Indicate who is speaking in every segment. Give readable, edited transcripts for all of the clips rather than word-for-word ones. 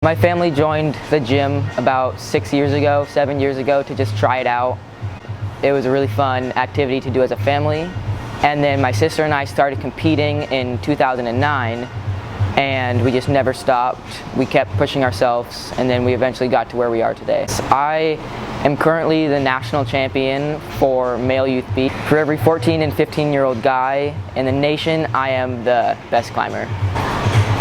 Speaker 1: My family joined the gym about 7 years ago to just try it out. It was a really fun activity to do as a family. And then my sister and I started competing in 2009, and we just never stopped. We kept pushing ourselves, and then we eventually got to where we are today. I am currently the national champion for male youth beat. For every 14 and 15-year-old guy in the nation, I am the best climber.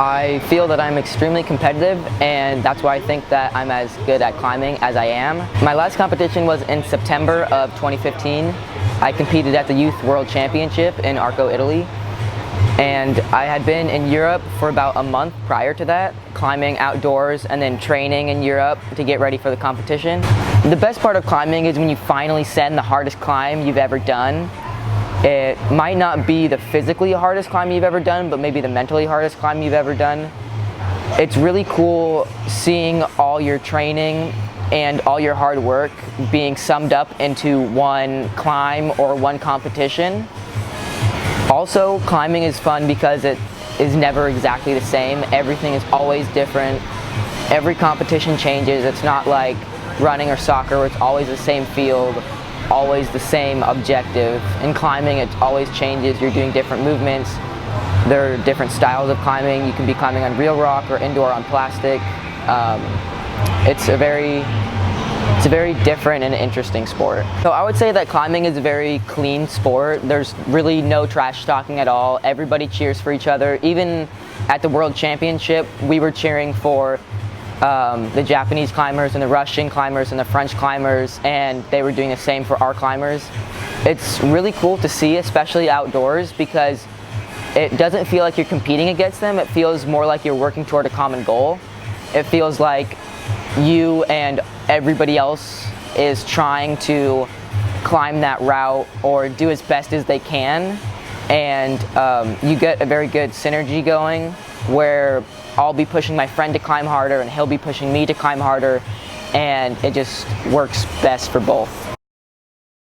Speaker 1: I feel that I'm extremely competitive, and that's why I think that I'm as good at climbing as I am. My last competition was in September of 2015. I competed at the Youth World Championship in Arco, Italy. And I had been in Europe for about a month prior to that, climbing outdoors and then training in Europe to get ready for the competition. The best part of climbing is when you finally send the hardest climb you've ever done. It might not be the physically hardest climb you've ever done, but maybe the mentally hardest climb you've ever done. It's really cool seeing all your training and all your hard work being summed up into one climb or one competition. Also, climbing is fun because it is never exactly the same. Everything is always different. Every competition changes. It's not like running or soccer where it's always the same field, always the same objective. In climbing, it always changes. You're doing different movements. There are different styles of climbing. You can be climbing on real rock or indoor on plastic. It's a very different and interesting sport. So I would say that climbing is a very clean sport. There's really no trash talking at all. Everybody cheers for each other. Even at the World Championship, we were cheering for the Japanese climbers and the Russian climbers and the French climbers, and they were doing the same for our climbers. It's really cool to see, especially outdoors, because it doesn't feel like you're competing against them. It feels more like you're working toward a common goal. It feels like you and everybody else is trying to climb that route or do as best as they can, and you get a very good synergy going where I'll be pushing my friend to climb harder and he'll be pushing me to climb harder, and it just works best for both.